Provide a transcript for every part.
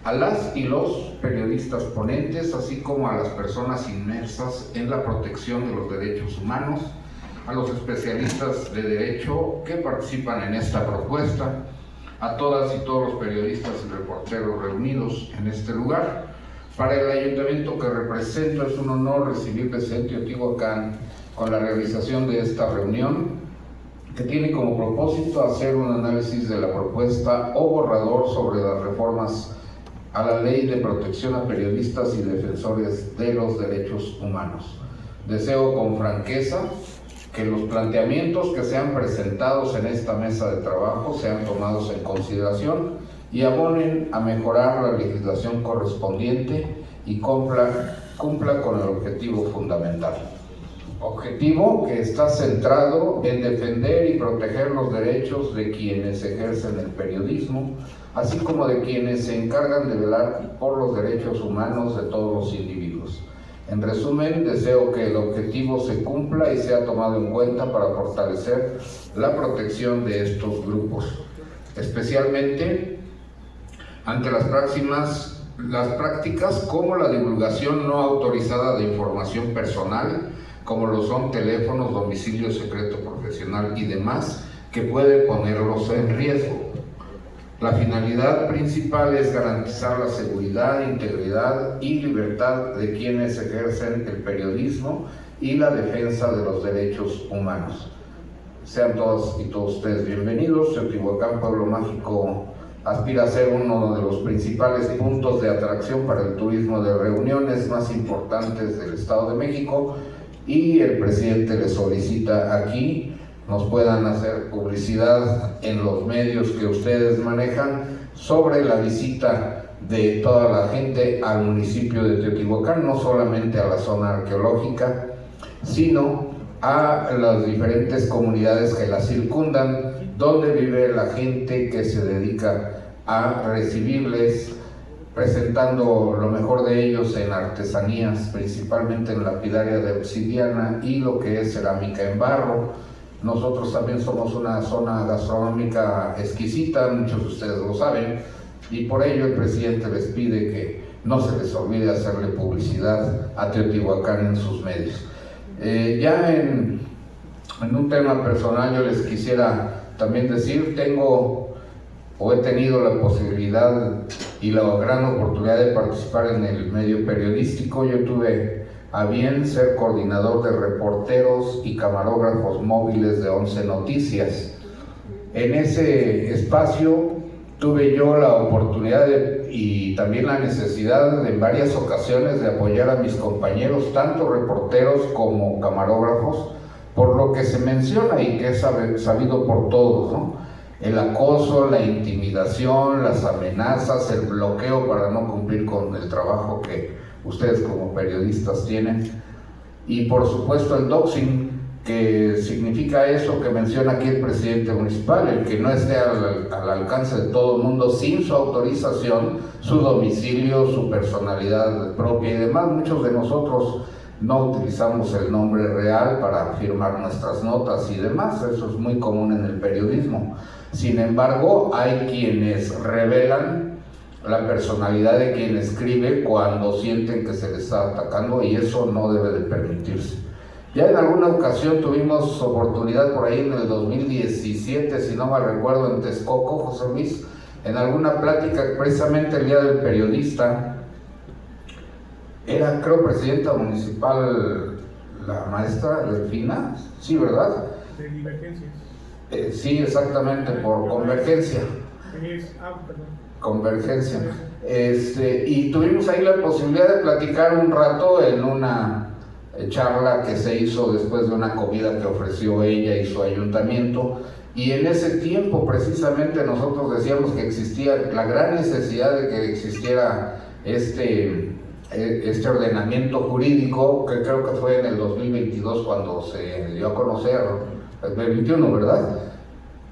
a las y los periodistas ponentes, así como a las personas inmersas en la protección de los derechos humanos, a los especialistas de derecho que participan en esta propuesta, a todas y todos los periodistas y reporteros reunidos en este lugar. Para el ayuntamiento que represento es un honor recibirles en Teotihuacán con la realización de esta reunión, que tiene como propósito hacer un análisis de la propuesta o borrador sobre las reformas a la Ley de Protección a Periodistas y Defensores de los Derechos Humanos. Deseo con franqueza que los planteamientos que sean presentados en esta mesa de trabajo sean tomados en consideración y abonen a mejorar la legislación correspondiente y cumpla con el objetivo fundamental. Objetivo que está centrado en defender y proteger los derechos de quienes ejercen el periodismo, así como de quienes se encargan de velar por los derechos humanos de todos los individuos. En resumen, deseo que el objetivo se cumpla y sea tomado en cuenta para fortalecer la protección de estos grupos, especialmente ante las prácticas como la divulgación no autorizada de información personal, como lo son teléfonos, domicilio secreto profesional y demás, que puede ponerlos en riesgo. La finalidad principal es garantizar la seguridad, integridad y libertad de quienes ejercen el periodismo y la defensa de los derechos humanos. Sean todas y todos ustedes bienvenidos. Teotihuacán, pueblo mágico, aspira a ser uno de los principales puntos de atracción para el turismo de reuniones más importantes del Estado de México, y el presidente le solicita aquí nos puedan hacer publicidad en los medios que ustedes manejan sobre la visita de toda la gente al municipio de Teotihuacán, no solamente a la zona arqueológica, sino a las diferentes comunidades que la circundan, donde vive la gente que se dedica a recibirles, presentando lo mejor de ellos en artesanías, principalmente en lapidaria de obsidiana y lo que es cerámica en barro. Nosotros también somos una zona gastronómica exquisita, muchos de ustedes lo saben, y por ello el presidente les pide que no se les olvide hacerle publicidad a Teotihuacán en sus medios. Ya en un tema personal yo les quisiera también decir, he tenido la posibilidad y la gran oportunidad de participar en el medio periodístico. Yo tuve a bien ser coordinador de reporteros y camarógrafos móviles de 11 Noticias. En ese espacio tuve yo la oportunidad y también la necesidad en varias ocasiones de apoyar a mis compañeros, tanto reporteros como camarógrafos, por lo que se menciona y que es sabido por todos, ¿no? El acoso, la intimidación, las amenazas, el bloqueo para no cumplir con el trabajo que ustedes como periodistas tienen, y por supuesto el doxing, que significa eso que menciona aquí el presidente municipal, el que no esté al alcance de todo el mundo sin su autorización, su domicilio, su personalidad propia y demás. Muchos de nosotros no utilizamos el nombre real para firmar nuestras notas y demás, eso es muy común en el periodismo. Sin embargo, hay quienes revelan la personalidad de quien escribe cuando sienten que se les está atacando, y eso no debe de permitirse. Ya en alguna ocasión tuvimos oportunidad por ahí en el 2017, si no mal recuerdo, en Texcoco, José Luis, en alguna plática, precisamente el Día del Periodista, era, creo, presidenta municipal, la maestra Delfina, sí, ¿verdad? De Divergencias. Sí, exactamente, por Convergencia. Convergencia. Y tuvimos ahí la posibilidad de platicar un rato en una charla que se hizo después de una comida que ofreció ella y su ayuntamiento, y en ese tiempo precisamente nosotros decíamos que existía la gran necesidad de que existiera este ordenamiento jurídico, que creo que fue en el 2022 cuando se dio a conocer, el 2021, ¿verdad?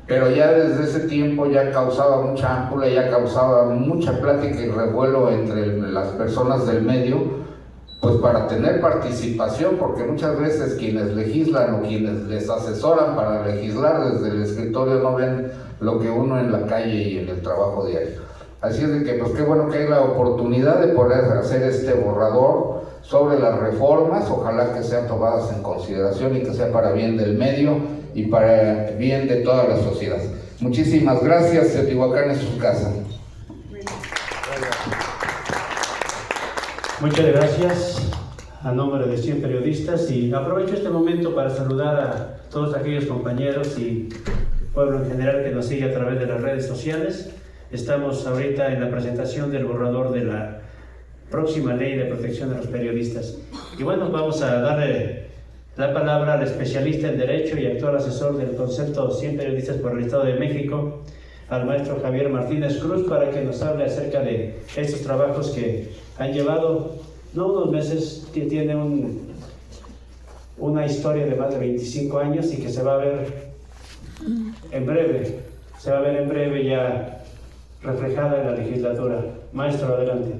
Pero ya desde ese tiempo ya causaba mucha ámpula, ya causaba mucha plática y revuelo entre las personas del medio, pues para tener participación, porque muchas veces quienes legislan o quienes les asesoran para legislar desde el escritorio no ven lo que uno en la calle y en el trabajo diario. Así es de que, pues qué bueno que hay la oportunidad de poder hacer este borrador sobre las reformas, ojalá que sean tomadas en consideración y que sea para bien del medio y para bien de toda la sociedad. Muchísimas gracias, Teotihuacán es su casa. Muchas gracias a nombre de 100 periodistas, y aprovecho este momento para saludar a todos aquellos compañeros y pueblo en general que nos sigue a través de las redes sociales. Estamos ahorita en la presentación del borrador de la próxima ley de protección de los periodistas. Y bueno, vamos a darle la palabra al especialista en Derecho y actual asesor del concepto 100 periodistas por el Estado de México, al maestro Javier Martínez Cruz, para que nos hable acerca de estos trabajos que han llevado, no unos meses, que tiene una historia de más de 25 años y que se va a ver en breve, ya reflejada en la legislatura. Maestro, adelante.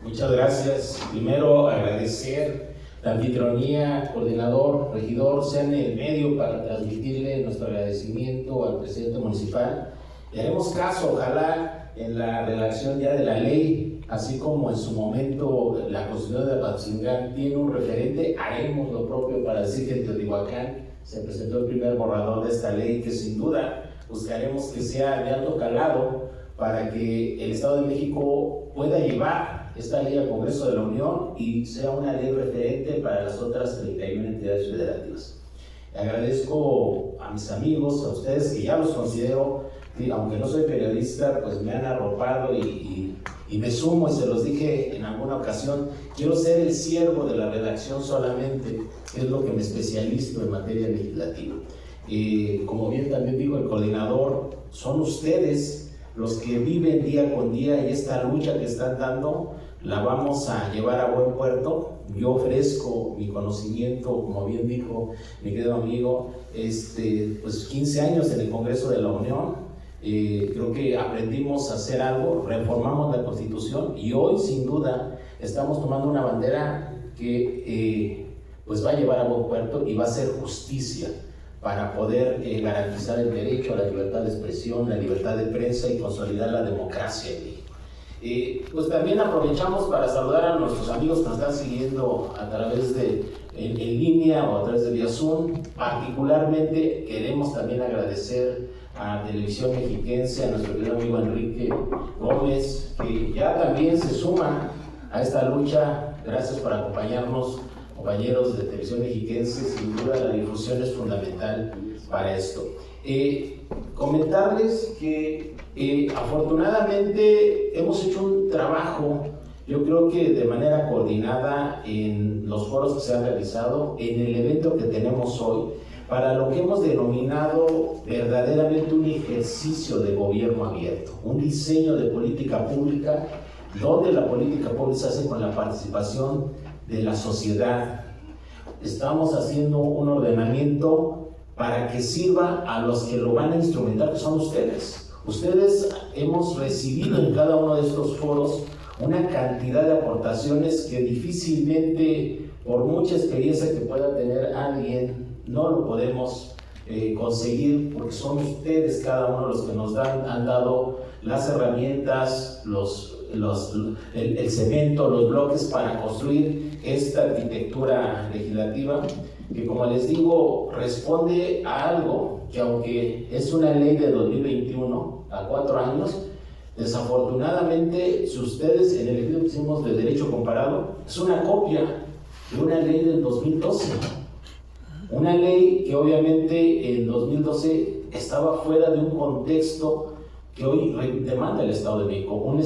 Muchas gracias. Primero, agradecer la anfitrionía, coordinador, regidor, sean el medio para transmitirle nuestro agradecimiento al presidente municipal. Le haremos caso, ojalá, en la redacción ya de la ley, así como en su momento la Constitución de Apatzingán tiene un referente, haremos lo propio para decir que en Teotihuacán se presentó el primer borrador de esta ley, que sin duda buscaremos que sea de alto calado para que el Estado de México pueda llevar esta ley al Congreso de la Unión y sea una ley referente para las otras 31 entidades federativas. Agradezco a mis amigos, a ustedes, que ya los considero, aunque no soy periodista, pues me han arropado y me sumo, y se los dije en alguna ocasión, quiero ser el siervo de la redacción solamente, que es lo que me especializo en materia legislativa. Como bien también dijo el coordinador, son ustedes los que viven día con día, y esta lucha que están dando la vamos a llevar a buen puerto. Yo ofrezco mi conocimiento, como bien dijo mi querido amigo, pues 15 años en el Congreso de la Unión. Creo que aprendimos a hacer algo, reformamos la Constitución, y hoy sin duda estamos tomando una bandera que pues va a llevar a buen puerto y va a ser justicia para poder garantizar el derecho a la libertad de expresión, la libertad de prensa y consolidar la democracia en México. Pues también aprovechamos para saludar a nuestros amigos que nos están siguiendo a través de en línea o a través de vía Zoom. Particularmente queremos también agradecer a Televisión Mexiquense, a nuestro querido amigo Enrique Gómez, que ya también se suma a esta lucha. Gracias por acompañarnos, compañeros de Televisión Mexiquense. Sin duda la difusión es fundamental para esto. Comentarles que afortunadamente hemos hecho un trabajo, yo creo que de manera coordinada, en los foros que se han realizado, en el evento que tenemos hoy, para lo que hemos denominado verdaderamente un ejercicio de gobierno abierto, un diseño de política pública, donde la política pública se hace con la participación de la sociedad. Estamos haciendo un ordenamiento para que sirva a los que lo van a instrumentar, que son ustedes. Ustedes hemos recibido en cada uno de estos foros una cantidad de aportaciones que difícilmente, por mucha experiencia que pueda tener alguien, no lo podemos conseguir, porque son ustedes cada uno los que nos han dado las herramientas, el cemento, los bloques para construir esta arquitectura legislativa, que, como les digo, responde a algo que, aunque es una ley de 2021, a 4 años, desafortunadamente, si ustedes en el estudio que hicimos de Derecho Comparado, es una copia de una ley del 2012. Una ley que obviamente en 2012 estaba fuera de un contexto que hoy demanda el Estado de México. Una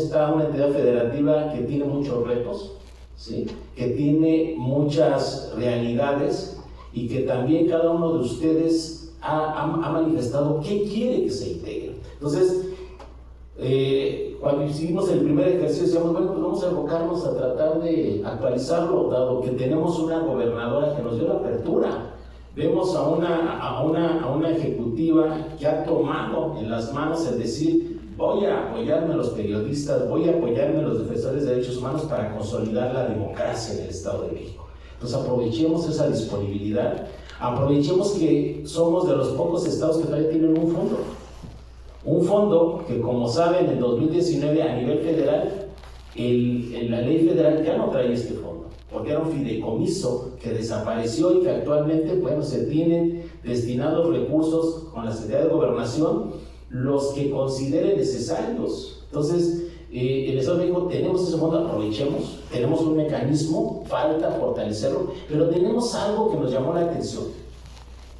entidad federativa que tiene muchos retos, ¿sí? Que tiene muchas realidades, y que también cada uno de ustedes ha manifestado qué quiere que se integre. Entonces, cuando hicimos el primer ejercicio, decíamos, bueno, pues vamos a enfocarnos a tratar de actualizarlo, dado que tenemos una gobernadora que nos dio la apertura. Vemos a una ejecutiva que ha tomado en las manos el decir, voy a apoyarme a los periodistas, voy a apoyarme a los defensores de derechos humanos para consolidar la democracia en el Estado de México. Entonces aprovechemos esa disponibilidad, aprovechemos que somos de los pocos estados que todavía tienen un fondo. Un fondo que, como saben, en 2019 a nivel federal, la ley federal ya no trae este fondo, porque era un fideicomiso que desapareció y que actualmente, bueno, se tienen destinados recursos con la Secretaría de Gobernación, los que consideren necesarios. Entonces, el Estado de México tenemos ese fondo, aprovechemos, tenemos un mecanismo, falta fortalecerlo, pero tenemos algo que nos llamó la atención.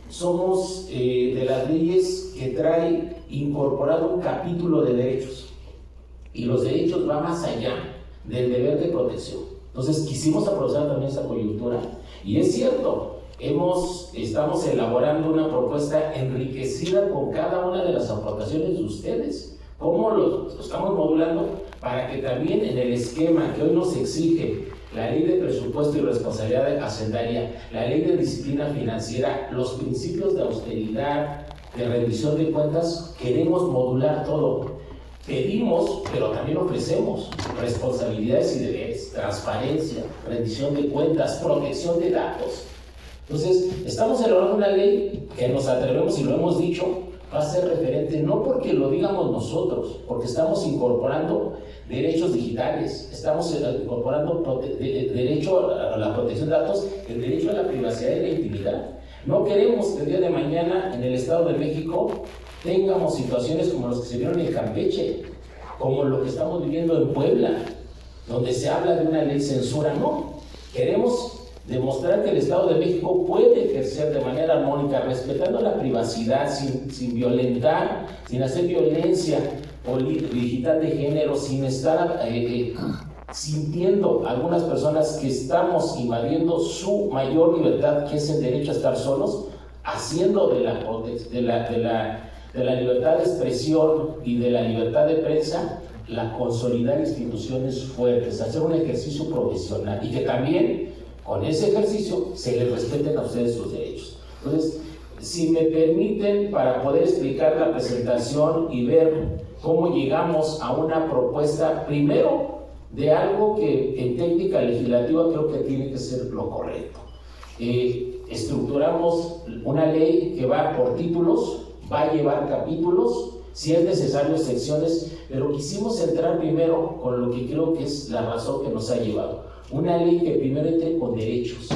Somos de las leyes que trae incorporado un capítulo de derechos, y los derechos van más allá del deber de protección. Entonces quisimos aprovechar también esa coyuntura, y es cierto, estamos elaborando una propuesta enriquecida con cada una de las aportaciones de ustedes. ¿Cómo lo estamos modulando? Para que también en el esquema que hoy nos exige la ley de presupuesto y responsabilidad hacendaria, la ley de disciplina financiera, los principios de austeridad, de rendición de cuentas, queremos modular todo. Pedimos, pero también ofrecemos responsabilidades y deberes, transparencia, rendición de cuentas, protección de datos. Entonces, estamos elaborando una ley que nos atrevemos, y lo hemos dicho, va a ser referente, no porque lo digamos nosotros, porque estamos incorporando derechos digitales, estamos incorporando derecho a la protección de datos, el derecho a la privacidad y la intimidad. No queremos que el día de mañana en el Estado de México tengamos situaciones como las que se vieron en Campeche, como lo que estamos viviendo en Puebla, donde se habla de una ley censura. No, queremos demostrar que el Estado de México puede ejercer de manera armónica, respetando la privacidad, sin violentar, sin hacer violencia digital de género, sin estar sintiendo algunas personas que estamos invadiendo su mayor libertad, que es el derecho a estar solos, haciendo de la libertad de expresión y de la libertad de prensa la consolidar instituciones fuertes, hacer un ejercicio profesional, y que también con ese ejercicio se les respeten a ustedes sus derechos. Entonces, si me permiten, para poder explicar la presentación y ver cómo llegamos a una propuesta, primero, de algo que en técnica legislativa creo que tiene que ser lo correcto. Estructuramos una ley que va por títulos, va a llevar capítulos, si es necesario secciones, pero quisimos entrar primero con lo que creo que es la razón que nos ha llevado. Una ley que primero entre con derechos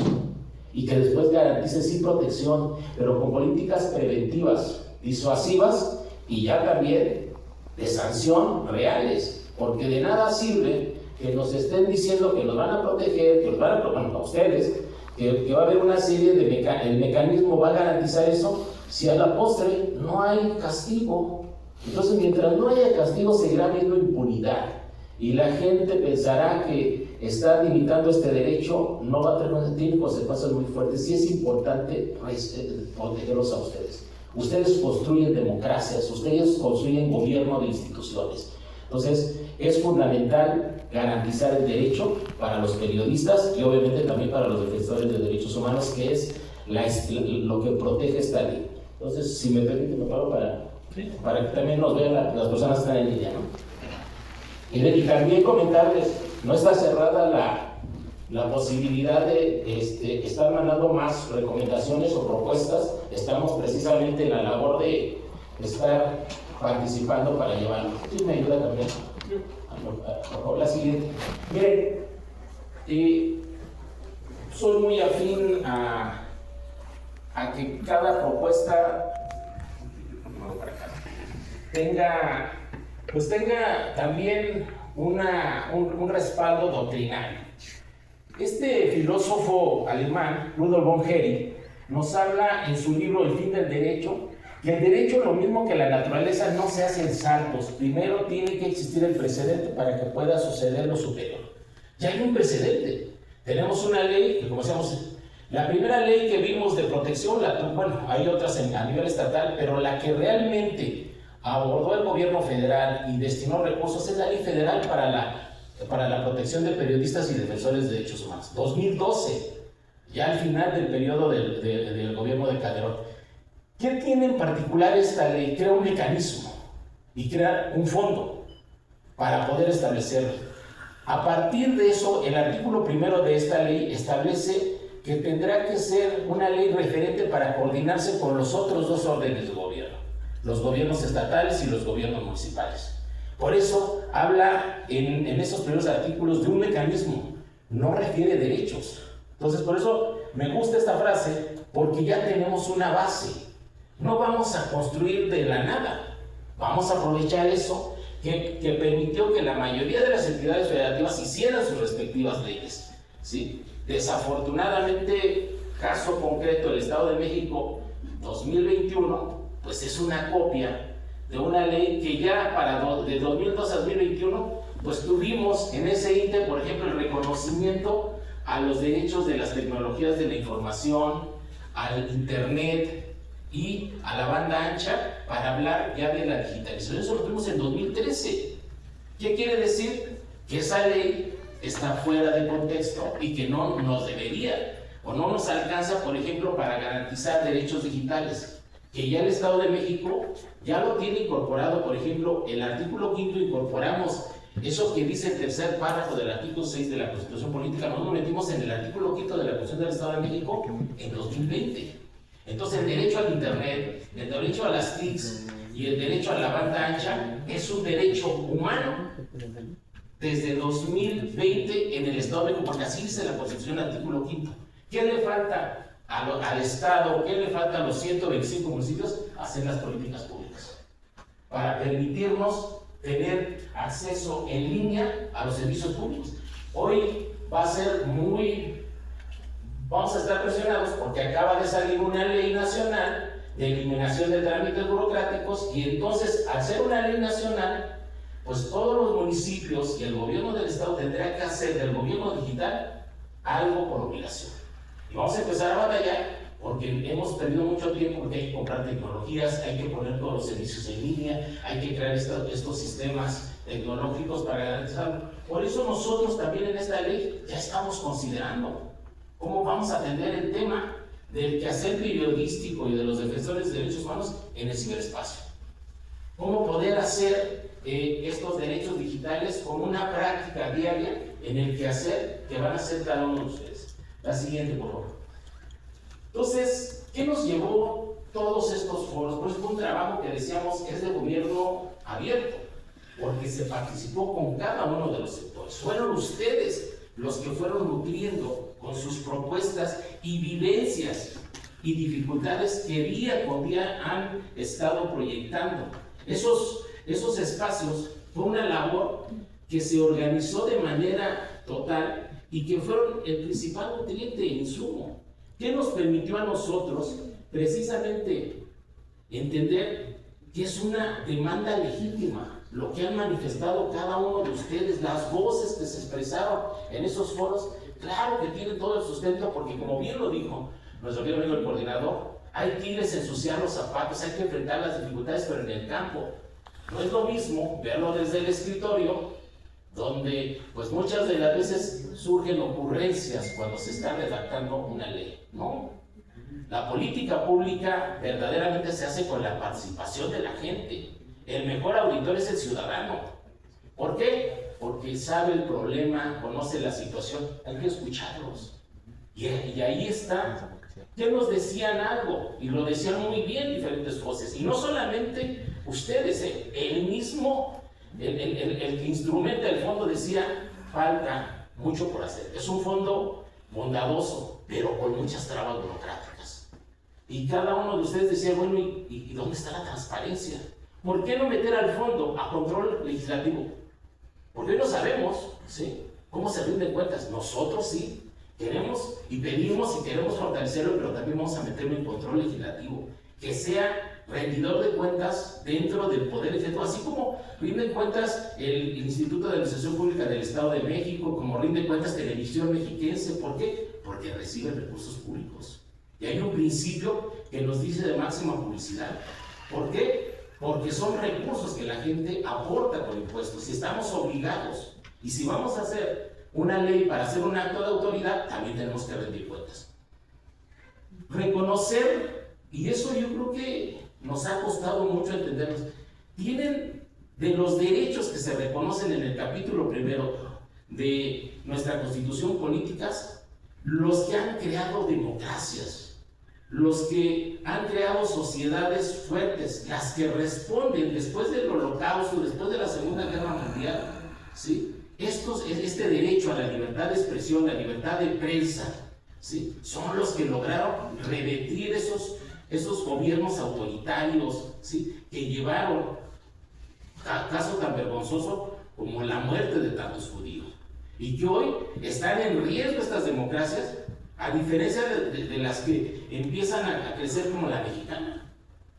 y que después garantice sí protección, pero con políticas preventivas, disuasivas y ya también de sanción reales, porque de nada sirve que nos estén diciendo que nos van a proteger, que nos van a proteger a ustedes, que va a haber una serie de el mecanismo va a garantizar eso, si a la postre no hay castigo. Entonces, mientras no haya castigo, seguirá habiendo impunidad, y la gente pensará que está limitando este derecho, no va a tener consecuencias muy fuertes, y es importante protegerlos a ustedes. Ustedes construyen democracias, ustedes construyen gobierno de instituciones. Entonces, es fundamental garantizar el derecho para los periodistas y obviamente también para los defensores de derechos humanos, que es lo que protege esta ley. Entonces, si me permiten, me paro para que también nos vean las personas que están en línea, ¿no? Y también comentarles, no está cerrada la posibilidad de estar mandando más recomendaciones o propuestas. Estamos precisamente en la labor de estar participando para llevarlo. ¿Sí me ayuda también? Por favor, la siguiente. Miren, soy muy afín a que cada propuesta tenga también un respaldo doctrinario. Este filósofo alemán, Rudolf von Hering, nos habla en su libro El fin del derecho, que el derecho, lo mismo que la naturaleza, no se hace en saltos. Primero tiene que existir el precedente para que pueda suceder lo superior. Ya hay un precedente. Tenemos una ley que, como decíamos, la primera ley que vimos de protección, bueno, hay otras a nivel estatal, pero la que realmente abordó el gobierno federal y destinó recursos es la ley federal para la protección de periodistas y defensores de derechos humanos. 2012, ya al final del periodo del gobierno de Calderón. ¿Qué tiene en particular esta ley? Crea un mecanismo y crea un fondo para poder establecerlo. A partir de eso, el artículo primero de esta ley establece que tendrá que ser una ley referente para coordinarse con los otros dos órdenes de gobierno. los gobiernos estatales y los gobiernos municipales. Por eso habla en esos primeros artículos de un mecanismo, no refiere derechos. Entonces, por eso me gusta esta frase, porque ya tenemos una base. No vamos a construir de la nada, vamos a aprovechar eso que permitió que la mayoría de las entidades federativas hicieran sus respectivas leyes, ¿sí? Desafortunadamente, caso concreto, el Estado de México 2021, pues es una copia de una ley que ya de 2002 a 2021, pues tuvimos en ese ínter, por ejemplo, el reconocimiento a los derechos de las tecnologías de la información, al internet y a la banda ancha, para hablar ya de la digitalización. Eso lo tuvimos en 2013. ¿Qué quiere decir? Que esa ley está fuera de contexto y que no nos debería o no nos alcanza, por ejemplo, para garantizar derechos digitales, que ya el Estado de México ya lo tiene incorporado. Por ejemplo, el artículo 5 incorporamos eso que dice el tercer párrafo del artículo 6 de la Constitución Política. Nosotros nos metimos en el artículo 5 de la Constitución del Estado de México en 2020. Entonces, el derecho al internet, el derecho a las TICs y el derecho a la banda ancha es un derecho humano desde 2020 en el Estado de México, porque así dice la Constitución, artículo 5. ¿Qué le falta al Estado? ¿Qué le falta a los 125 municipios? Hacer las políticas públicas para permitirnos tener acceso en línea a los servicios públicos. Hoy va a ser vamos a estar presionados porque acaba de salir una ley nacional de eliminación de trámites burocráticos, y entonces, al ser una ley nacional, pues todos los municipios y el gobierno del Estado tendrá que hacer del gobierno digital algo por obligación. Y vamos a empezar a batallar porque hemos perdido mucho tiempo, porque hay que comprar tecnologías, hay que poner todos los servicios en línea, hay que crear estos sistemas tecnológicos para garantizarlo. Por eso nosotros también en esta ley ya estamos considerando cómo vamos a atender el tema del quehacer periodístico y de los defensores de derechos humanos en el ciberespacio. Cómo poder hacer estos derechos digitales como una práctica diaria en el quehacer que van a hacer cada uno de ustedes. La siguiente, por favor. Entonces, ¿qué nos llevó todos estos foros? Pues fue un trabajo que decíamos es de gobierno abierto, porque se participó con cada uno de los sectores. Fueron ustedes los que fueron nutriendo con sus propuestas y vivencias y dificultades que día con día han estado proyectando. Esos espacios fue una labor que se organizó de manera total y que fueron el principal nutriente e insumo. ¿Qué nos permitió a nosotros precisamente entender que es una demanda legítima lo que han manifestado cada uno de ustedes, las voces que se expresaron en esos foros? Claro que tienen todo el sustento, porque como bien lo dijo nuestro querido amigo el coordinador, hay que irles a ensuciar los zapatos, hay que enfrentar las dificultades, pero en el campo. No es lo mismo verlo desde el escritorio, donde pues muchas de las veces surgen ocurrencias cuando se está redactando una ley. No, la política pública verdaderamente se hace con la participación de la gente. El mejor auditor es el ciudadano. ¿Por qué? Porque sabe el problema, conoce la situación, hay que escucharlos. Y ahí está. Que nos decían algo, y lo decían muy bien diferentes voces, y no solamente ustedes, el mismo, el que instrumenta el fondo decía, falta mucho por hacer. Es un fondo bondadoso, pero con muchas trabas burocráticas. Y cada uno de ustedes decía, bueno, ¿y dónde está la transparencia? ¿Por qué no meter al fondo a control legislativo? Porque hoy no sabemos, ¿sí?, cómo se rinden cuentas. Nosotros sí queremos y pedimos y queremos fortalecerlo, pero también vamos a meterlo en control legislativo, que sea rendidor de cuentas dentro del Poder Ejecutivo, así como rinde cuentas el Instituto de Administración Pública del Estado de México, como rinde cuentas Televisión Mexiquense. ¿Por qué? Porque recibe recursos públicos. Y hay un principio que nos dice de máxima publicidad. ¿Por qué? Porque son recursos que la gente aporta con impuestos y estamos obligados. Y si vamos a hacer una ley para hacer un acto de autoridad, también tenemos que rendir cuentas. Reconocer, y eso yo creo que nos ha costado mucho entendernos, tienen de los derechos que se reconocen en el capítulo primero de nuestra Constitución políticas, los que han creado democracias, los que han creado sociedades fuertes, las que responden después del Holocausto, después de la Segunda Guerra Mundial, ¿sí? Este derecho a la libertad de expresión, la libertad de prensa, ¿sí? Son los que lograron revertir esos gobiernos autoritarios, ¿sí? Que llevaron a caso tan vergonzoso como la muerte de tantos judíos, y que hoy están en riesgo estas democracias, a diferencia de las que empiezan a crecer como la mexicana.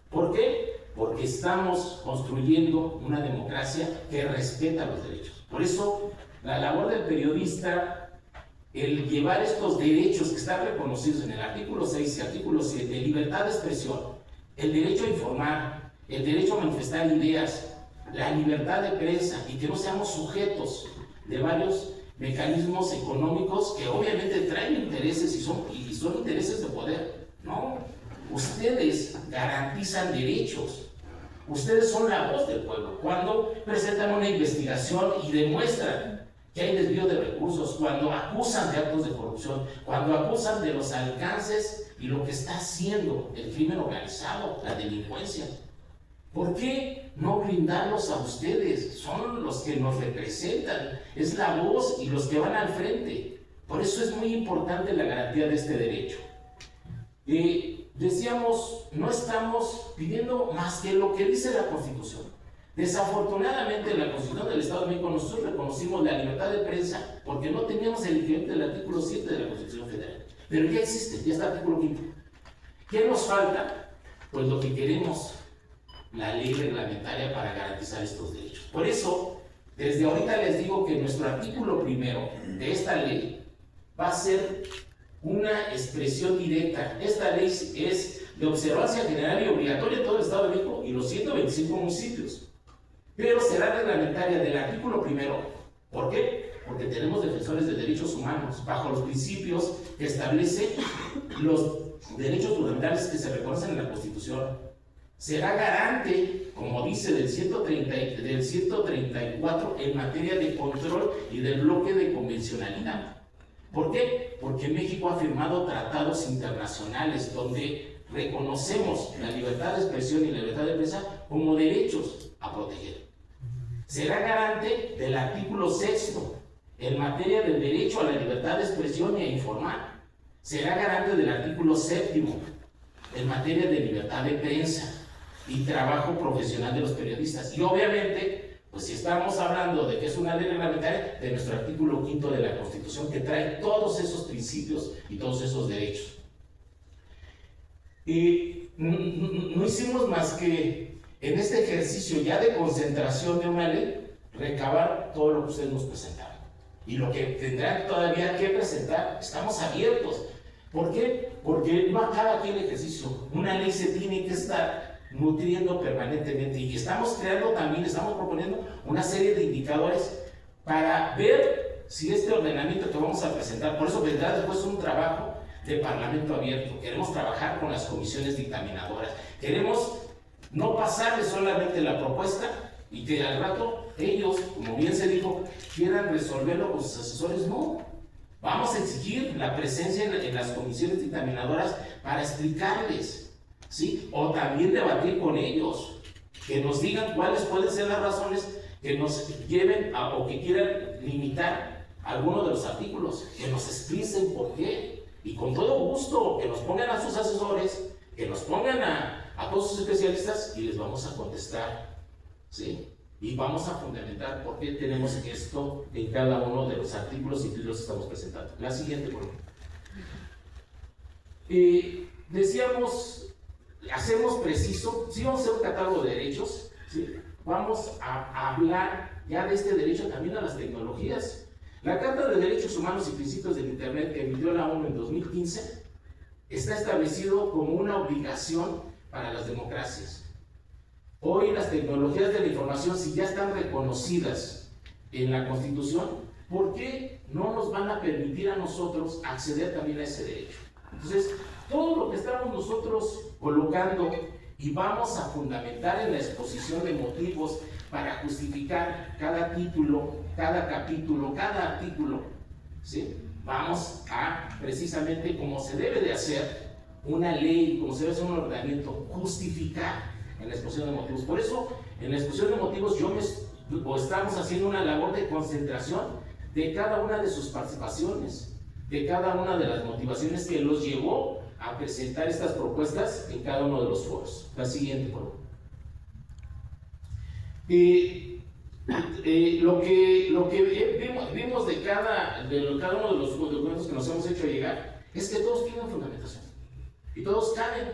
¿Por qué? Porque estamos construyendo una democracia que respeta los derechos. Por eso, la labor del periodista, el llevar estos derechos que están reconocidos en el artículo 6 y artículo 7, libertad de expresión, el derecho a informar, el derecho a manifestar ideas, la libertad de prensa, y que no seamos sujetos de varios mecanismos económicos que obviamente traen intereses y son intereses de poder. No, ustedes garantizan derechos, ustedes son la voz del pueblo. Cuando presentan una investigación y demuestran que hay desvío de recursos, cuando acusan de actos de corrupción, cuando acusan de los alcances y lo que está haciendo el crimen organizado, la delincuencia, ¿por qué no brindarlos a ustedes? Son los que nos representan, es la voz y los que van al frente. Por eso es muy importante la garantía de este derecho. Decíamos, no estamos pidiendo más que lo que dice la Constitución. Desafortunadamente, en la Constitución del Estado de México nosotros reconocimos la libertad de prensa porque no teníamos el equivalente del artículo 7 de la Constitución Federal. Pero ya existe, ya está el artículo 5. ¿Qué nos falta? Pues lo que queremos, la ley reglamentaria para garantizar estos derechos. Por eso, desde ahorita les digo que nuestro artículo primero de esta ley va a ser una expresión directa. Esta ley es de observancia general y obligatoria en todo el Estado de México y los 125 municipios. Pero será reglamentaria del artículo primero. ¿Por qué? Porque tenemos defensores de derechos humanos bajo los principios que establece los derechos fundamentales que se reconocen en la Constitución. Será garante, como dice, del 134 en materia de control y del bloque de convencionalidad. ¿Por qué? Porque México ha firmado tratados internacionales donde reconocemos la libertad de expresión y la libertad de prensa como derechos a proteger. Será garante del artículo 6 en materia del derecho a la libertad de expresión y a informar. Será garante del artículo 7 en materia de libertad de prensa y trabajo profesional de los periodistas. Y obviamente, pues si estamos hablando de que es una ley reglamentaria, de nuestro artículo 5 de la Constitución, que trae todos esos principios y todos esos derechos. Y no hicimos más que, en este ejercicio ya de concentración de una ley, recabar todo lo que ustedes nos presentaron. Y lo que tendrán todavía que presentar, estamos abiertos. ¿Por qué? Porque no acaba aquí el ejercicio. Una ley se tiene que estar nutriendo permanentemente, y estamos creando también, estamos proponiendo una serie de indicadores para ver si este ordenamiento que vamos a presentar, por eso vendrá después un trabajo de parlamento abierto. Queremos trabajar con las comisiones dictaminadoras, queremos no pasarle solamente la propuesta y que al rato ellos, como bien se dijo, quieran resolverlo con sus asesores. No, vamos a exigir la presencia en las comisiones dictaminadoras para explicarles, ¿sí? O también debatir con ellos, que nos digan cuáles pueden ser las razones que nos lleven a, o que quieran limitar alguno de los artículos, que nos expliquen por qué, y con todo gusto, que nos pongan a sus asesores, que nos pongan a todos sus especialistas, y les vamos a contestar, ¿sí? Y vamos a fundamentar por qué tenemos esto en cada uno de los artículos y títulos que estamos presentando. La siguiente, por favor. Decíamos, hacemos preciso, sí vamos a hacer un catálogo de derechos, ¿sí? Vamos a hablar ya de este derecho también a las tecnologías. La Carta de Derechos Humanos y Principios del Internet que emitió la ONU en 2015 está establecido como una obligación para las democracias. Hoy las tecnologías de la información, si ya están reconocidas en la Constitución, ¿por qué no nos van a permitir a nosotros acceder también a ese derecho? Entonces, todo lo que estamos nosotros colocando y vamos a fundamentar en la exposición de motivos para justificar cada título, cada capítulo, cada artículo, ¿sí? Vamos a, precisamente como se debe de hacer, una ley, como se debe hacer un ordenamiento, justificar en la exposición de motivos. Por eso, en la exposición de motivos, estamos haciendo una labor de concentración de cada una de sus participaciones, de cada una de las motivaciones que los llevó a presentar estas propuestas en cada uno de los foros. La siguiente, por favor. Lo que vimos de cada uno de los documentos que nos hemos hecho llegar es que todos tienen fundamentación y todos caben,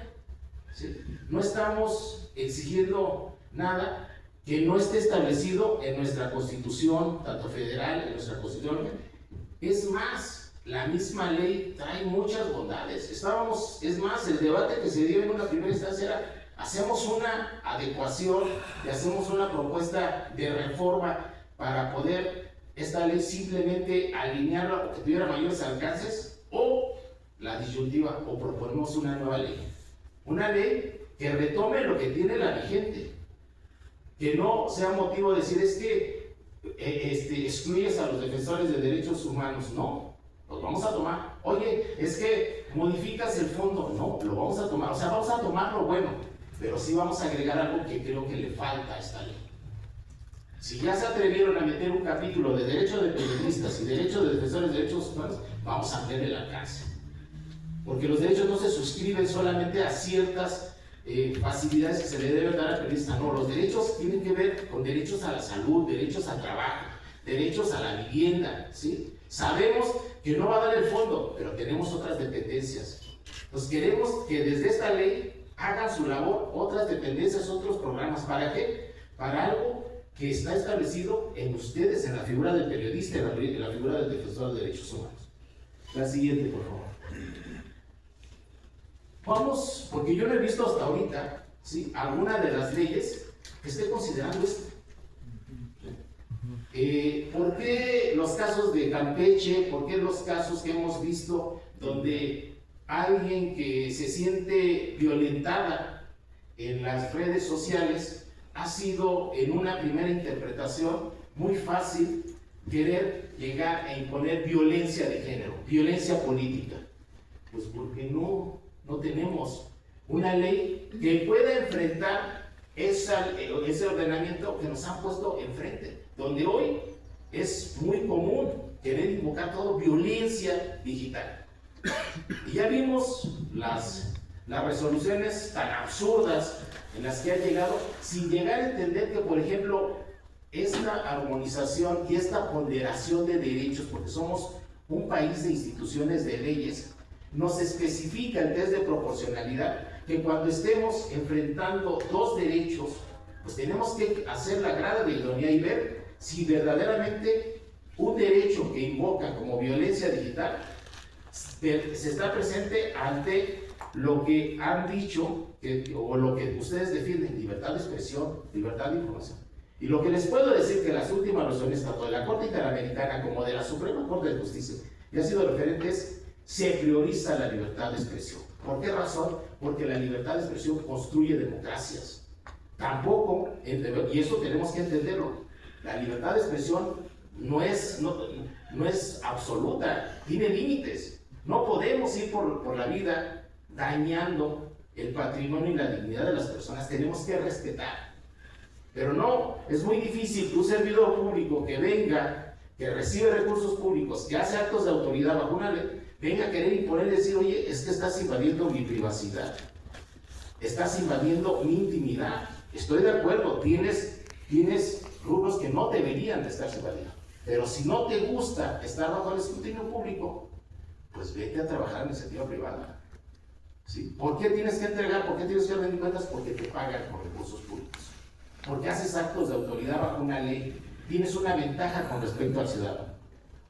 ¿sí? No estamos exigiendo nada que no esté establecido en nuestra Constitución, tanto federal, en nuestra Constitución. Es más, la misma ley trae muchas bondades. Es más, el debate que se dio en una primera instancia era: hacemos una adecuación y hacemos una propuesta de reforma para poder esta ley simplemente alinearla o que tuviera mayores alcances, o la disyuntiva, o proponemos una nueva ley. Una ley que retome lo que tiene la vigente, que no sea motivo de decir es que excluyes a los defensores de derechos humanos. No, los vamos a tomar. Oye, es que modificas el fondo. No, lo vamos a tomar. O sea, vamos a tomar lo bueno, pero sí vamos a agregar algo que creo que le falta a esta ley. Si ya se atrevieron a meter un capítulo de derechos de periodistas y derechos de defensores de derechos humanos, vamos a ampliar el alcance. Porque los derechos no se suscriben solamente a ciertas facilidades que se le deben dar al periodista. No, los derechos tienen que ver con derechos a la salud, derechos al trabajo, derechos a la vivienda, ¿sí? Sabemos que no va a dar el fondo, pero tenemos otras dependencias. Entonces queremos que desde esta ley hagan su labor otras dependencias, otros programas. ¿Para qué? Para algo que está establecido en ustedes, en la figura del periodista, en la figura del defensor de derechos humanos. La siguiente, por favor. Vamos, porque yo no he visto hasta ahorita, ¿sí?, alguna de las leyes que esté considerando esto. ¿Por qué los casos de Campeche? ¿Por qué los casos que hemos visto donde alguien que se siente violentada en las redes sociales ha sido, en una primera interpretación, muy fácil querer llegar a imponer violencia de género, violencia política? Pues porque no tenemos una ley que pueda enfrentar ese ordenamiento que nos han puesto enfrente, donde hoy es muy común querer invocar todo violencia digital. Y ya vimos las resoluciones tan absurdas en las que ha llegado, sin llegar a entender que, por ejemplo, esta armonización y esta ponderación de derechos, porque somos un país de instituciones de leyes, nos especifica el test de proporcionalidad que cuando estemos enfrentando dos derechos, pues tenemos que hacer la grada de idoneidad y ver si verdaderamente un derecho que invoca como violencia digital se está presente ante lo que han dicho o lo que ustedes defienden: libertad de expresión, libertad de información. Y lo que les puedo decir, que las últimas resoluciones tanto de la Corte Interamericana como de la Suprema Corte de Justicia ya han sido referentes: se prioriza la libertad de expresión. ¿Por qué razón? Porque la libertad de expresión construye democracias. Tampoco, y eso tenemos que entenderlo, la libertad de expresión no es absoluta, tiene límites. No podemos ir por la vida dañando el patrimonio y la dignidad de las personas. Tenemos que respetar. Pero no, es muy difícil que un servidor público que venga, que recibe recursos públicos, que hace actos de autoridad bajo una ley, venga a querer imponer y decir: oye, es que estás invadiendo mi privacidad, estás invadiendo mi intimidad. Estoy de acuerdo, tienes rubros que no deberían de estarse invadiendo, pero si no te gusta estar bajo el escrutinio público, pues vete a trabajar en iniciativa privada. ¿Sí? ¿Por qué tienes que entregar? ¿Por qué tienes que rendir cuentas? Porque te pagan por recursos públicos, porque haces actos de autoridad bajo una ley, tienes una ventaja con respecto al ciudadano.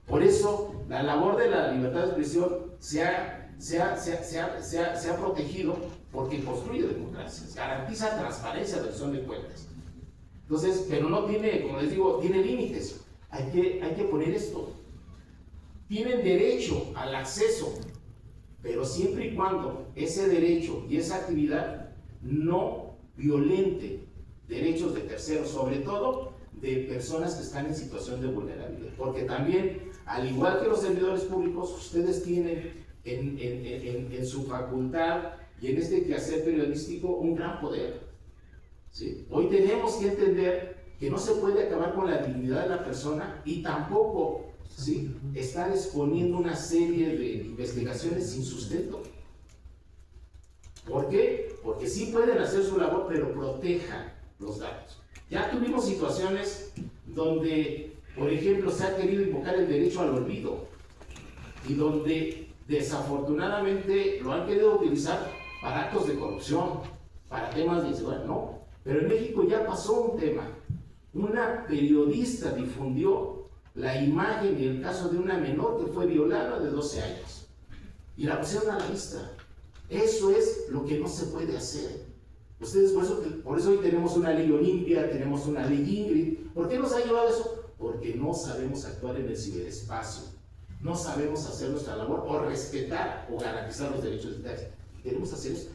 Por eso, la labor de la libertad de expresión se ha protegido, porque construye democracias, garantiza transparencia de rendición de cuentas. Entonces, pero no tiene, como les digo, tiene límites. Hay que poner esto. Tienen derecho al acceso, pero siempre y cuando ese derecho y esa actividad no violente derechos de terceros, sobre todo de personas que están en situación de vulnerabilidad. Porque también, al igual que los servidores públicos, ustedes tienen en su facultad y en este quehacer periodístico un gran poder. ¿Sí? Hoy tenemos que entender que no se puede acabar con la dignidad de la persona y tampoco, ¿sí?, estar exponiendo una serie de investigaciones sin sustento. ¿Por qué? Porque sí pueden hacer su labor, pero protejan los datos. Ya tuvimos situaciones donde, por ejemplo, se ha querido invocar el derecho al olvido y donde desafortunadamente lo han querido utilizar para actos de corrupción, para temas de inseguridad. No, pero en México ya pasó un tema. Una periodista difundió la imagen y el caso de una menor que fue violada de 12 años y la pusieron a la vista. Eso es lo que no se puede hacer. Ustedes, por eso hoy tenemos una ley Olimpia, tenemos una ley Ingrid. ¿Por qué nos ha llevado eso? Porque no sabemos actuar en el ciberespacio, no sabemos hacer nuestra labor o respetar o garantizar los derechos digitales. Queremos hacer esto.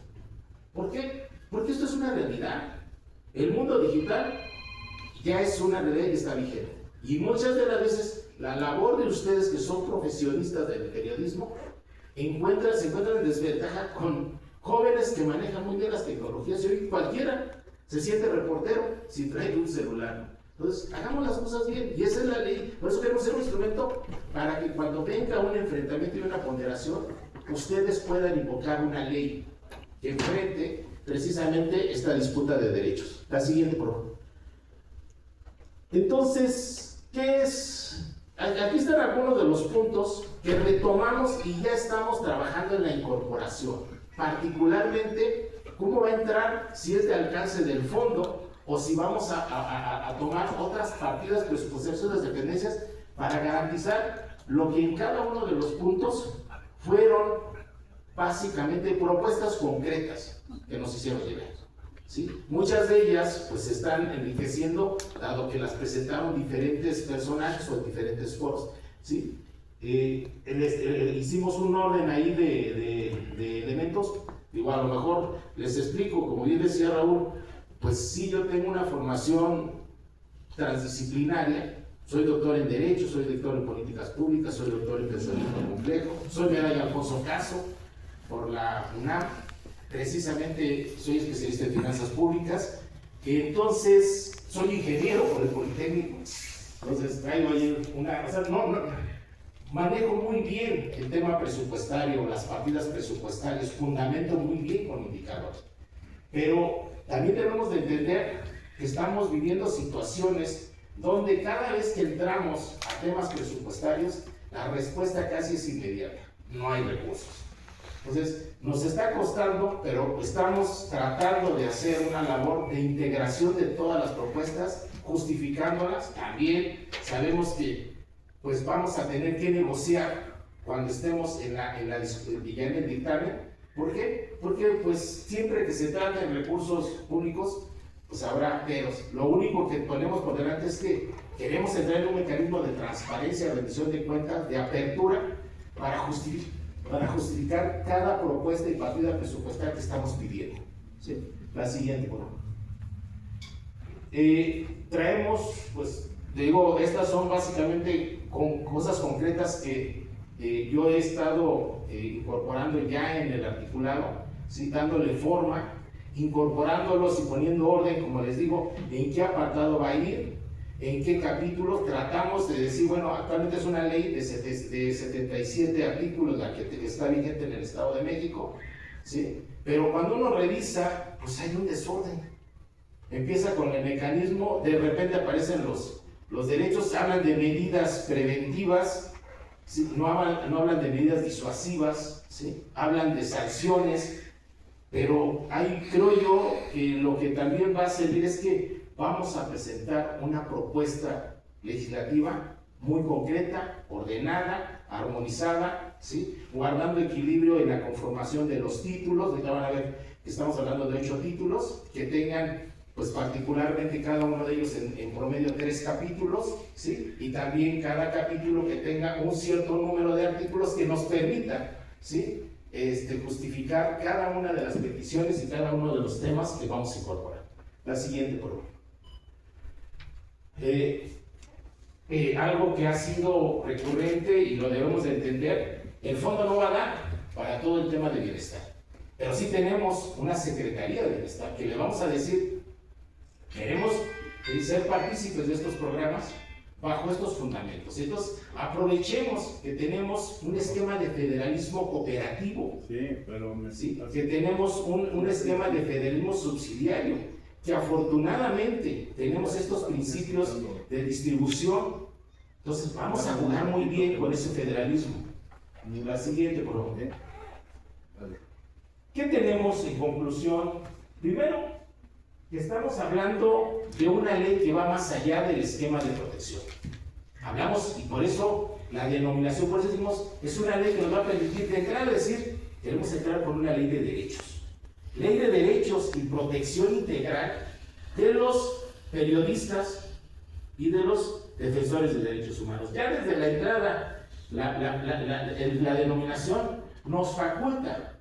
¿Por qué? Porque esto es una realidad. El mundo digital ya es una realidad que está vigente. Y muchas de las veces la labor de ustedes que son profesionistas del periodismo se encuentran en desventaja con jóvenes que manejan muy bien las tecnologías. Y hoy cualquiera se siente reportero si trae un celular. Entonces, hagamos las cosas bien, y esa es la ley. Por eso queremos ser un instrumento para que cuando venga un enfrentamiento y una ponderación, ustedes puedan invocar una ley que enfrente precisamente esta disputa de derechos. La siguiente, por favor. Entonces, ¿qué es? Aquí están algunos de los puntos que retomamos y ya estamos trabajando en la incorporación. Particularmente, ¿cómo va a entrar? Si es de alcance del fondo o si vamos a tomar otras partidas presupuestarias, otras dependencias, para garantizar lo que en cada uno de los puntos fueron básicamente propuestas concretas que nos hicieron llegar. ¿Sí? Muchas de ellas pues se están enriqueciendo dado que las presentaron diferentes personajes o en diferentes foros. ¿Sí? Hicimos un orden ahí de elementos. Digo, a lo mejor les explico, como bien decía Raúl, pues sí, yo tengo una formación transdisciplinaria. Soy doctor en Derecho, soy doctor en Políticas Públicas, soy doctor en Pensamiento Complejo, soy medalla Alfonso Caso por la UNAM. Precisamente soy especialista en finanzas públicas, entonces soy ingeniero por el Politécnico, entonces traigo ahí manejo muy bien el tema presupuestario, las partidas presupuestarias, fundamento muy bien con indicadores, pero también debemos de entender que estamos viviendo situaciones donde cada vez que entramos a temas presupuestarios, la respuesta casi es inmediata, no hay recursos. Entonces, nos está costando, pero estamos tratando de hacer una labor de integración de todas las propuestas, justificándolas. También sabemos que pues vamos a tener que negociar cuando estemos ya en el dictamen. ¿Por qué? Porque pues siempre que se trata de recursos públicos, pues habrá peros. Lo único que ponemos por delante es que queremos entrar en un mecanismo de transparencia, rendición de cuentas, de apertura, para justificar cada propuesta y partida presupuestaria que estamos pidiendo. ¿Sí? La siguiente, por favor. Traemos, pues, digo, estas son básicamente cosas concretas que yo he estado incorporando ya en el articulado, ¿sí? Dándole forma, incorporándolos y poniendo orden, como les digo, en qué apartado va a ir, en qué capítulo. Tratamos de decir, bueno, actualmente es una ley de 77 artículos la que está vigente en el Estado de México, ¿sí? Pero cuando uno revisa, pues hay un desorden. Empieza con el mecanismo, de repente aparecen los derechos, hablan de medidas preventivas, ¿sí? No hablan de medidas disuasivas, ¿sí? Hablan de sanciones, pero ahí creo yo que lo que también va a servir es que vamos a presentar una propuesta legislativa muy concreta, ordenada, armonizada, ¿sí? Guardando equilibrio en la conformación de los títulos. Ya van a ver que estamos hablando de 8 títulos, que tengan, pues particularmente cada uno de ellos en promedio 3 capítulos, ¿sí? Y también cada capítulo que tenga un cierto número de artículos que nos permita, ¿sí? Justificar cada una de las peticiones y cada uno de los temas que vamos a incorporar. La siguiente, por favor. Algo que ha sido recurrente y lo debemos de entender, el fondo no va a dar, para todo el tema de bienestar. Pero sí tenemos una Secretaría de Bienestar que le vamos a decir, queremos ser partícipes de estos programas bajo estos fundamentos. Entonces, aprovechemos que tenemos un esquema de federalismo cooperativo, ¿sí? Que tenemos un esquema de federalismo subsidiario, que afortunadamente tenemos estos principios de distribución. Entonces, vamos a jugar muy bien con ese federalismo. La siguiente, por favor. ¿Qué tenemos en conclusión? Primero, que estamos hablando de una ley que va más allá del esquema de protección. Hablamos, y por eso la denominación, por eso decimos, es una ley que nos va a permitir de entrada decir, queremos entrar con una ley de derechos. Ley de derechos y protección integral de los periodistas y de los defensores de derechos humanos. Ya desde la entrada, la denominación nos faculta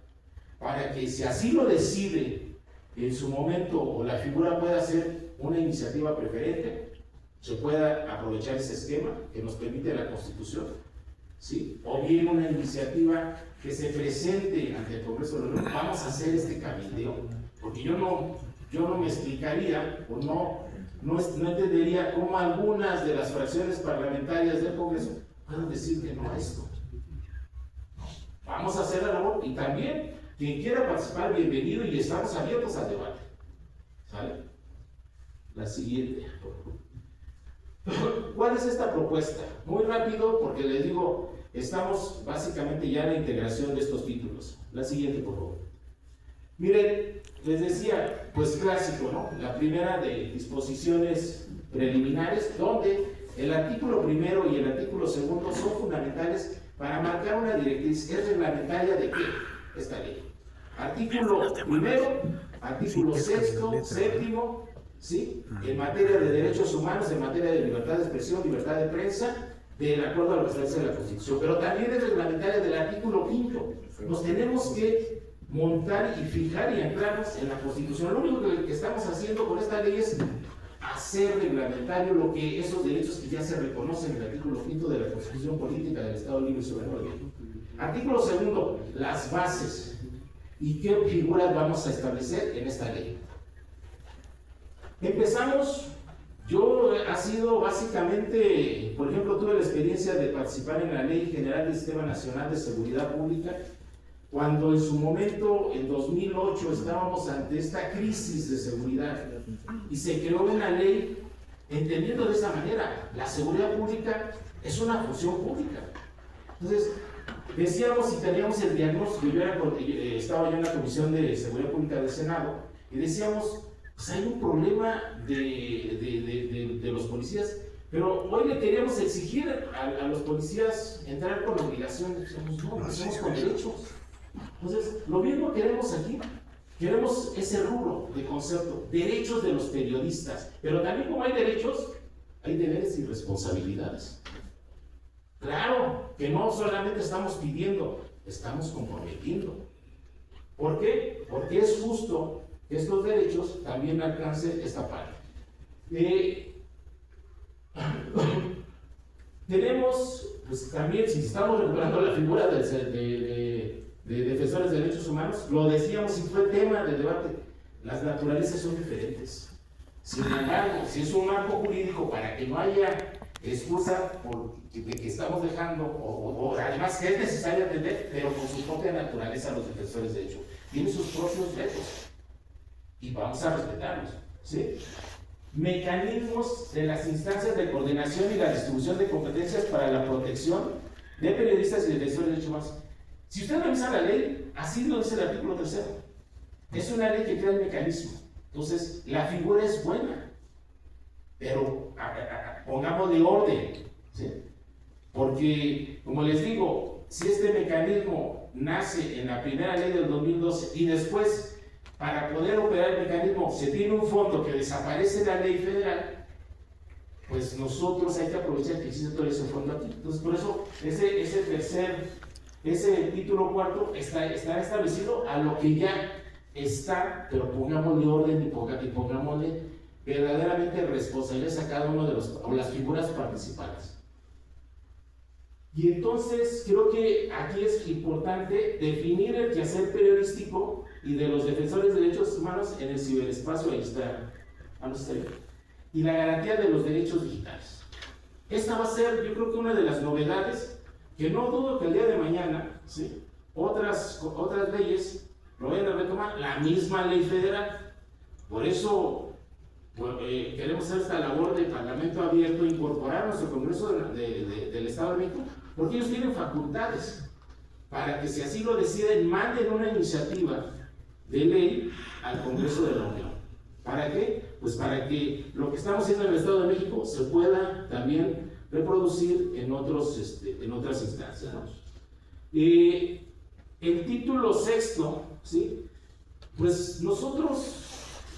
para que, si así lo decide en su momento, o la figura pueda ser una iniciativa preferente, se pueda aprovechar ese esquema que nos permite la Constitución, ¿sí? O bien una iniciativa que se presente ante el Congreso de la Unión. Vamos a hacer este cabildeo, porque yo no me explicaría, o no entendería cómo algunas de las fracciones parlamentarias del Congreso pueden decir que no a esto. Vamos a hacer la labor, y también quien quiera participar, bienvenido, y estamos abiertos al debate. ¿Sale? La siguiente. ¿Cuál es esta propuesta? Muy rápido, porque les digo, estamos básicamente ya en la integración de estos títulos. La siguiente, por favor. Miren, les decía, pues clásico, ¿no? La primera de disposiciones preliminares, donde el artículo primero y el artículo segundo son fundamentales para marcar una directriz. ¿Es reglamentaria de qué? Esta ley. Artículo primero, artículo sexto, séptimo, ¿sí? En materia de derechos humanos, en materia de libertad de expresión, libertad de prensa, de acuerdo a lo que establece la Constitución. Pero también es reglamentaria del artículo quinto. Nos tenemos que montar y fijar y anclarnos en la Constitución. Lo único que estamos haciendo con esta ley es hacer reglamentario esos derechos que ya se reconocen en el artículo quinto de la Constitución Política del Estado Libre y Soberano de México. Artículo segundo, las bases. ¿Y qué figuras vamos a establecer en esta ley? Empezamos, ha sido básicamente, por ejemplo, tuve la experiencia de participar en la Ley General del Sistema Nacional de Seguridad Pública, cuando en su momento, en 2008, estábamos ante esta crisis de seguridad, y se creó una ley entendiendo de esa manera, la seguridad pública es una función pública. Entonces, decíamos y teníamos el diagnóstico, estaba yo en la Comisión de Seguridad Pública del Senado, y decíamos, pues hay un problema de los policías, pero hoy le queríamos exigir a los policías entrar con obligaciones. Decíamos, no, empezamos con derechos. Entonces, lo mismo queremos aquí. Queremos ese rubro de concepto, derechos de los periodistas, pero también como hay derechos, hay deberes y responsabilidades. Claro que no solamente estamos pidiendo, estamos comprometiendo. ¿Por qué? Porque es justo que estos derechos también alcancen esta parte. Tenemos, pues también, si estamos regulando la figura de defensores de derechos humanos, lo decíamos y fue tema de debate, las naturalezas son diferentes. Sin embargo, si es un marco jurídico para que no haya excusa de que estamos dejando, o además que es necesario atender, pero con su propia naturaleza los defensores de derechos tienen sus propios retos y vamos a respetarlos, ¿sí? Mecanismos de las instancias de coordinación y la distribución de competencias para la protección de periodistas y defensores de derechos humanos. Si usted revisa la ley, así lo dice el artículo 3. Es una ley que crea el mecanismo. Entonces, la figura es buena, pero pongámosle orden, ¿sí? Porque, como les digo, si este mecanismo nace en la primera ley del 2012 y después, para poder operar el mecanismo, se tiene un fondo que desaparece la ley federal, pues nosotros hay que aprovechar que existe todo ese fondo aquí. Entonces, por eso, ese título cuarto está establecido a lo que ya está, pero pongámosle orden y pongámosle verdaderamente responsabilidades a cada uno de las figuras participantes. Y entonces creo que aquí es importante definir el quehacer periodístico y de los defensores de derechos humanos en el ciberespacio. Ahí está, y la garantía de los derechos digitales. Esta va a ser, yo creo que una de las novedades que no dudo que el día de mañana, ¿sí?, otras leyes lo vayan a retomar, la misma ley federal. Por eso queremos hacer esta labor de Parlamento abierto, incorporar a nuestro Congreso del Estado de México, porque ellos tienen facultades para que, si así lo deciden, manden una iniciativa de ley al Congreso de la Unión. ¿Para qué? Pues para que lo que estamos haciendo en el Estado de México se pueda también reproducir en otras instancias, ¿no? El título sexto, ¿sí?, pues nosotros,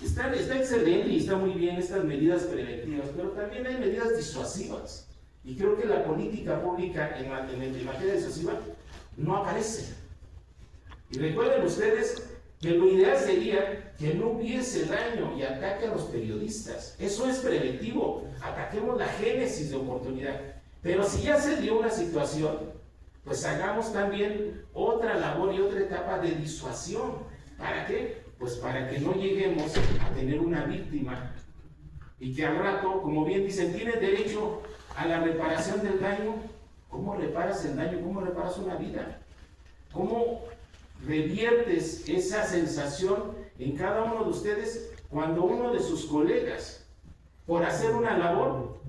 está excelente y está muy bien estas medidas preventivas, pero también hay medidas disuasivas. Y creo que la política pública en materia disuasiva no aparece. Y recuerden ustedes que lo ideal sería que no hubiese daño y ataque a los periodistas. Eso es preventivo. Ataquemos la génesis de oportunidad. Pero si ya se dio una situación, pues hagamos también otra labor y otra etapa de disuasión. ¿Para qué? Pues para que no lleguemos a tener una víctima y que al rato, como bien dicen, tiene derecho a la reparación del daño. ¿Cómo reparas el daño? ¿Cómo reparas una vida? ¿Cómo reviertes esa sensación en cada uno de ustedes cuando uno de sus colegas, por hacer una labor,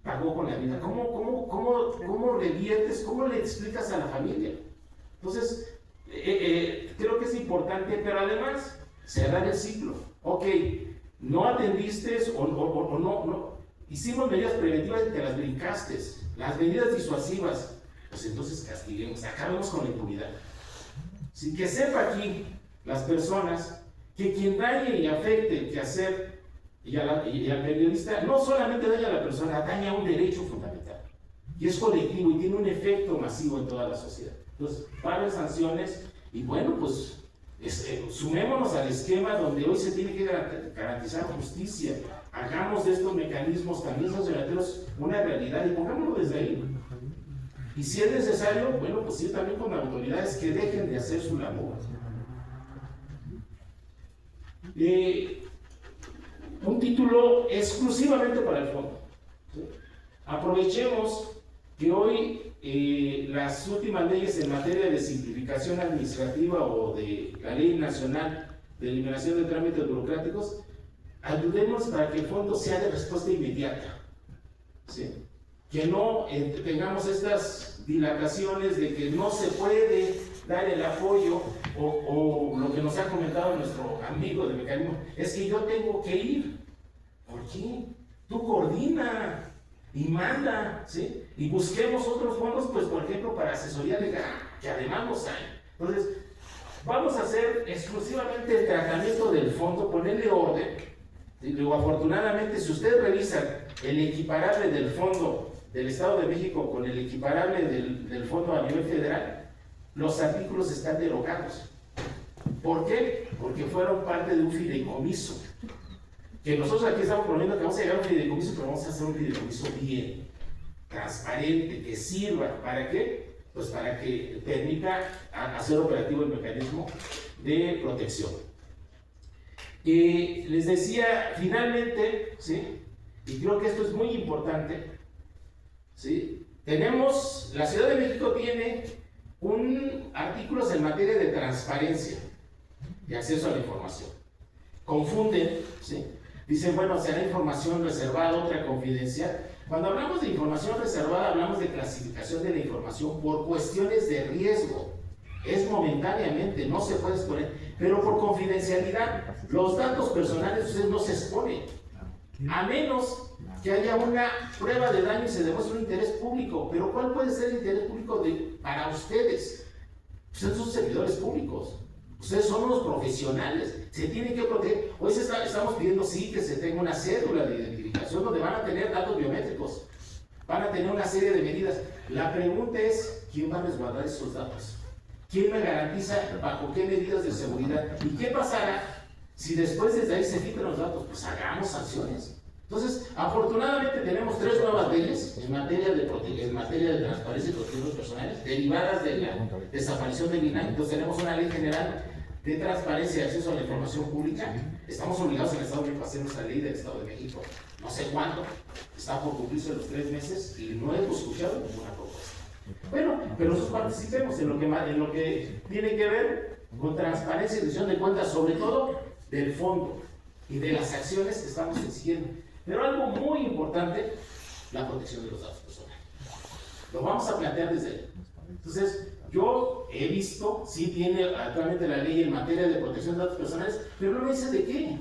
pagó con la vida? ¿Cómo reviertes? ¿Cómo le explicas a la familia? Entonces, creo que es importante, pero además cerrar el ciclo. Ok, no atendiste o no, hicimos medidas preventivas y te las brincaste, las medidas disuasivas, pues entonces castiguemos, acabemos con la impunidad. Sin que sepa aquí las personas que quien dañe y afecte el quehacer y al periodista, no solamente daña a la persona, daña un derecho fundamental. Y es colectivo y tiene un efecto masivo en toda la sociedad. Entonces, va a haber sanciones y bueno, pues sumémonos al esquema donde hoy se tiene que garantizar justicia. Hagamos de estos mecanismos también sancionatorios una realidad y pongámoslo desde ahí. Y si es necesario, bueno, pues sí, también con autoridades que dejen de hacer su labor. Un título exclusivamente para el fondo, ¿sí? Aprovechemos que hoy las últimas leyes en materia de simplificación administrativa o de la Ley Nacional de Eliminación de Trámites Burocráticos, ayudemos para que el fondo sea de respuesta inmediata, ¿sí? Que no tengamos estas dilataciones de que no se puede dar el apoyo o lo que nos ha comentado nuestro amigo de mecanismo, es que yo tengo que ir. ¿Por qué? Tú coordina y manda, ¿sí? Y busquemos otros fondos, pues por ejemplo para asesoría legal, que además los hay. Entonces, vamos a hacer exclusivamente el tratamiento del fondo, ponerle orden. Y luego, afortunadamente, si ustedes revisan el equiparable del fondo del Estado de México con el equiparable del fondo a nivel federal, los artículos están derogados. ¿Por qué? Porque fueron parte de un fideicomiso. Que nosotros aquí estamos proponiendo que vamos a llegar a un fideicomiso, pero vamos a hacer un fideicomiso bien, transparente, que sirva. ¿Para qué? Pues para que permita hacer operativo el mecanismo de protección. Les decía, finalmente, ¿sí?, y creo que esto es muy importante, ¿sí?, la Ciudad de México tiene artículos en materia de transparencia y acceso a la información. Confunden, ¿sí? Dicen, bueno, será información reservada, otra confidencial. Cuando hablamos de información reservada, hablamos de clasificación de la información por cuestiones de riesgo. Es momentáneamente, no se puede exponer, pero por confidencialidad, los datos personales ustedes no se exponen, a menos que haya una prueba de daño y se demuestre un interés público. Pero ¿cuál puede ser el interés público para ustedes? Ustedes son servidores públicos. Ustedes son unos profesionales, se tienen que proteger. Hoy estamos pidiendo, sí, que se tenga una cédula de identificación donde van a tener datos biométricos, van a tener una serie de medidas. La pregunta es, ¿quién va a resguardar esos datos? ¿Quién me garantiza bajo qué medidas de seguridad? ¿Y qué pasará si después desde ahí se filtran los datos? Pues hagamos sanciones. Entonces, afortunadamente tenemos 3 nuevas leyes en materia de transparencia y protección de los personales, derivadas de la desaparición del INAI. Entonces tenemos una ley general de transparencia y acceso a la información pública. Estamos obligados en el Estado de México a hacer nuestra ley del Estado de México. No sé cuándo, está por cumplirse los 3 meses y no hemos escuchado ninguna propuesta. Bueno, pero nosotros participemos en lo que tiene que ver con transparencia y rendición de cuentas, sobre todo del fondo y de las acciones que estamos exigiendo. Pero algo muy importante, la protección de los datos personales. Lo vamos a plantear desde ahí. Entonces, yo he visto, sí tiene actualmente la ley en materia de protección de datos personales, pero no me dice de qué.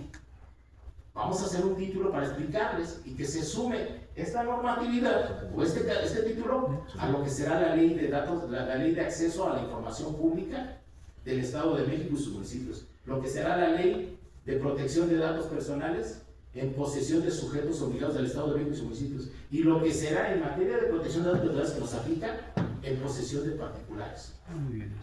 Vamos a hacer un título para explicarles y que se sume esta normatividad o este título a lo que será la ley de datos, la ley de acceso a la información pública del Estado de México y sus municipios, lo que será la ley de protección de datos personales en posesión de sujetos obligados del Estado de México y sus municipios, y lo que será en materia de protección de datos personales que nos aplica en posesión de particulares. Muy bien.